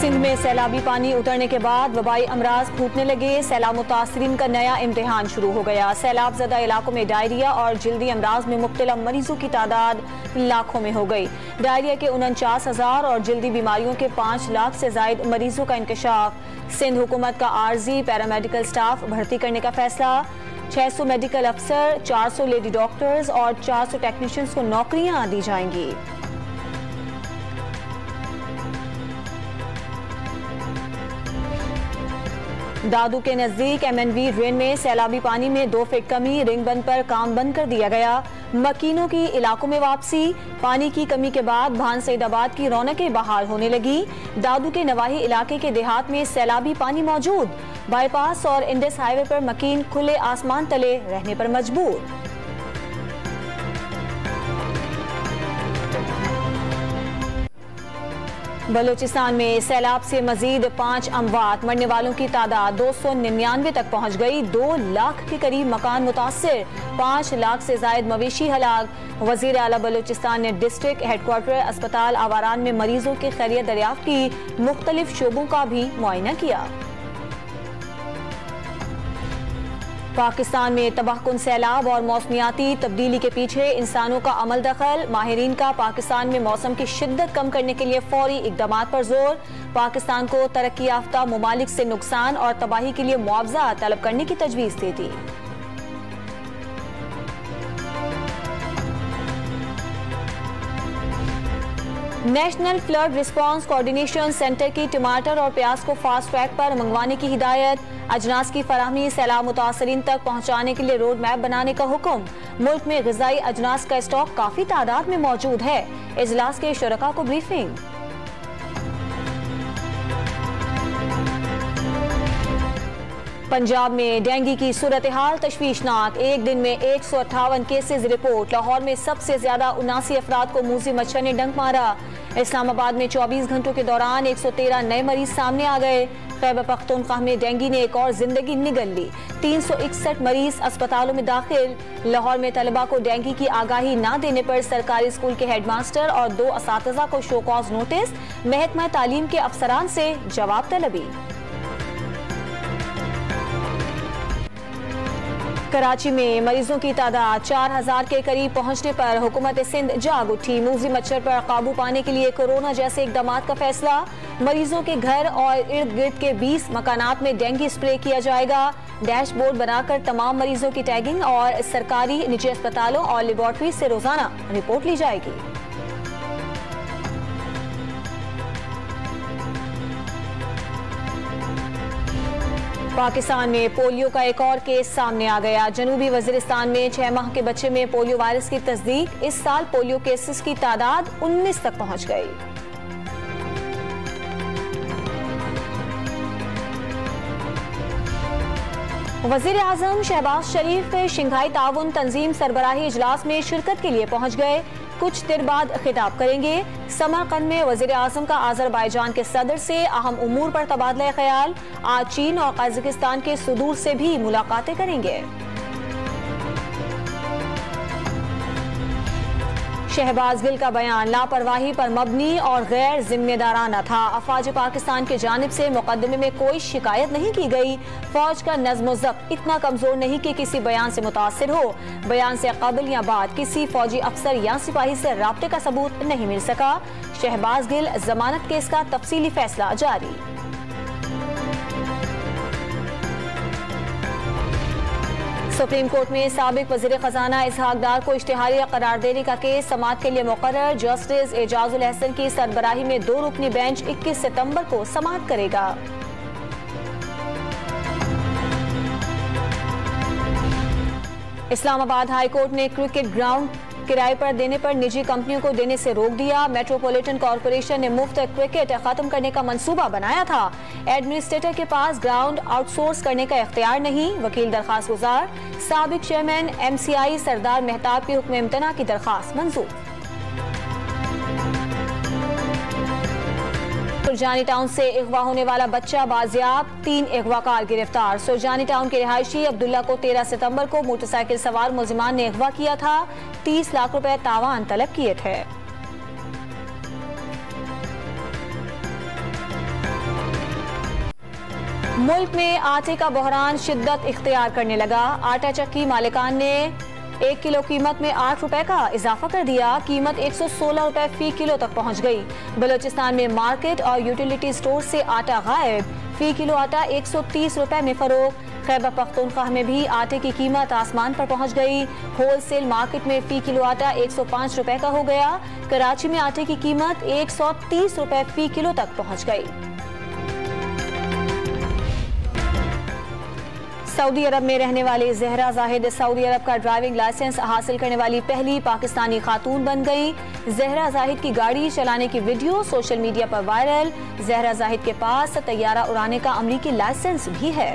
सिंध में सैलाबी पानी उतरने के बाद वबाई अमराज फूटने लगे। सैलाब मुतासरीन का नया इम्तिहान शुरू हो गया। सैलाब ज़दा इलाकों में डायरिया और जल्दी अमराज में मुब्तला मरीजों की तादाद लाखों में हो गई। डायरिया के 49,000 और जल्दी बीमारियों के 5 लाख से जायद मरीजों का इंकशाफ। सिंध हुकूमत का आर्जी पैरामेडिकल स्टाफ भर्ती करने का फैसला। 600 मेडिकल अफसर, 400 लेडी डॉक्टर्स और 400 टेक्नीशियंस को नौकरियां दी जाएंगी। दादू के नजदीक MNV ड्रेन में सैलाबी पानी में 2 फीट कमी, रिंग बंद पर काम बंद कर दिया गया। मकीनों की इलाकों में वापसी। पानी की कमी के बाद भान सईदाबाद की रौनकें बहाल होने लगी। दादू के नवाही इलाके के देहात में सैलाबी पानी मौजूद। बाईपास और इंडस हाईवे पर मकीन खुले आसमान तले रहने पर मजबूर। बलूचिस्तान में सैलाब से मजीद 5 अमवात, मरने वालों की तादाद 299 तक पहुंच गई। 2 लाख के करीब मकान मुतासिर, 5 लाख से जायद मवेशी हलाक। वजीर आला बलूचिस्तान ने डिस्ट्रिक्ट हेडक्वार्टर अस्पताल आवारान में मरीजों की खैरियत दरियाफ्त की। मुख्तलिफ शोबों का भी मुआयना किया। पाकिस्तान में तबाहकुन सैलाब और मौसमियाती तब्दीली के पीछे इंसानों का अमल दखल। माहिरीन का पाकिस्तान में मौसम की शिद्दत कम करने के लिए फौरी इकदामात पर जोर। पाकिस्तान को तरक्की याफ्ता मुमालिक से नुकसान और तबाही के लिए मुआवजा तलब करने की तजवीज़ दे दी। National flood response coordination centre की टमाटर और प्याज को फास्ट ट्रैक पर मंगवाने की हिदायत। अजनास की फराहमी सैलाब मुतासरीन तक पहुंचाने के लिए रोड मैप बनाने का हुक्म। मुल्क में ग़िज़ाई अजनास का स्टॉक काफी तादाद में मौजूद है। इजलास के शुरका को ब्रीफिंग। पंजाब में डेंगू की सूरत हाल तशवीशनाक। एक दिन में 158 केसेज रिपोर्ट। लाहौर में सबसे ज्यादा 79 अफराद को मूसी मच्छर ने डंक मारा। इस्लामाबाद में 24 घंटों के दौरान 113 नए मरीज सामने आ गए। खैबर पख्तूनख्वा में डेंगू ने एक और जिंदगी निगल ली। 361 मरीज अस्पतालों में दाखिल। लाहौर में तलबा को डेंगू की आगाही न देने पर सरकारी स्कूल के हेडमास्टर और 2 असातिज़ा को शो कॉज नोटिस। महकमा तालीम के अफसरान से जवाब तलबी। कराची में मरीजों की तादाद 4000 के करीब पहुंचने पर हुकूमत सिंध जाग उठी। मूसी मच्छर पर काबू पाने के लिए कोरोना जैसे इकदामात का फैसला। मरीजों के घर और इर्द गिर्द के 20 मकानात में डेंगू स्प्रे किया जाएगा। डैशबोर्ड बनाकर तमाम मरीजों की टैगिंग और सरकारी निजी अस्पतालों और लेबॉर्ट्री से रोजाना रिपोर्ट ली जाएगी। पाकिस्तान में पोलियो का एक और केस सामने आ गया। जनूबी वजीरिस्तान में 6 माह के बच्चे में पोलियो वायरस की तस्दीक। इस साल पोलियो केसेस की तादाद 19 तक पहुंच गई। वजीर आजम शहबाज शरीफ शंघाई ताउन तंजीम सरबराही इजलास में शिरकत के लिए पहुंच गए। कुछ देर बाद खिताब करेंगे। समरकंद में वजीर आजम का आज़रबाईजान के सदर से अहम उमूर पर तबादला ख्याल। आज चीन और कजाकिस्तान के सुदूर से भी मुलाकातें करेंगे। शहबाज गिल का बयान लापरवाही पर मबनी और गैर जिम्मेदाराना था। अफवाज पाकिस्तान की जानिब से मुकदमे में कोई शिकायत नहीं की गई। फौज का नज़्म ज़ब्त इतना कमजोर नहीं कि किसी बयान से मुतासिर हो। बयान से कबल या बाद किसी फौजी अफसर या सिपाही से राब्ते का सबूत नहीं मिल सका। शहबाज गिल जमानत केस का तफसीली फैसला जारी। सुप्रीम कोर्ट में साबिक वजीर खजाना इसहाक डार को इश्तिहारी करार देने का केस समाअत के लिए मुकर्रर। जस्टिस एजाजुल हसन की सरबराही में 2 रुकनी बेंच 21 सितंबर को समाअत करेगा। इस्लामाबाद हाई कोर्ट ने क्रिकेट ग्राउंड किराए पर देने पर निजी कंपनियों को देने से रोक दिया। मेट्रोपॉलिटन कॉरपोरेशन ने मुफ्त क्रिकेट खत्म करने का मंसूबा बनाया था। एडमिनिस्ट्रेटर के पास ग्राउंड आउटसोर्स करने का इख्तियार नहीं। वकील दरखास्त गुजार। साबिक चेयरमैन MCI सरदार मेहताब की हुक्म इम्तना की दरखास्त मंजूर। सुरजानी टाउन से अगवा होने वाला बच्चा बाजियाब। 3 अगवाकार गिरफ्तार। सुरजानी टाउन के रिहायशी अब्दुल्ला को 13 सितंबर को मोटरसाइकिल सवार मुलजिमान ने अगवा किया था। 30 लाख रुपए तावान तलब किए थे। मुल्क में आटे का बहरान शिद्दत इख्तियार करने लगा। आटा चक्की मालिकान ने 1 किलो कीमत में 8 रुपए का इजाफा कर दिया। कीमत 116 रुपए फी किलो तक पहुंच गई। बलूचिस्तान में मार्केट और यूटिलिटी स्टोर से आटा गायब। फी किलो आटा 130 रुपए में फरोख्त। खैबर पख्तूनख्वा में भी आटे की कीमत आसमान पर पहुंच गई। होलसेल मार्केट में फी किलो आटा 105 रुपए का हो गया। कराची में आटे की कीमत 130 रुपए फी किलो तक पहुंच गई। सऊदी अरब में रहने वाली जहरा जाहिद सऊदी अरब का ड्राइविंग लाइसेंस हासिल करने वाली पहली पाकिस्तानी खातून बन गई। जहरा जाहिद की गाड़ी चलाने की वीडियो सोशल मीडिया पर वायरल। जहरा जाहिद के पास तैयारा उड़ाने का अमरीकी लाइसेंस भी है।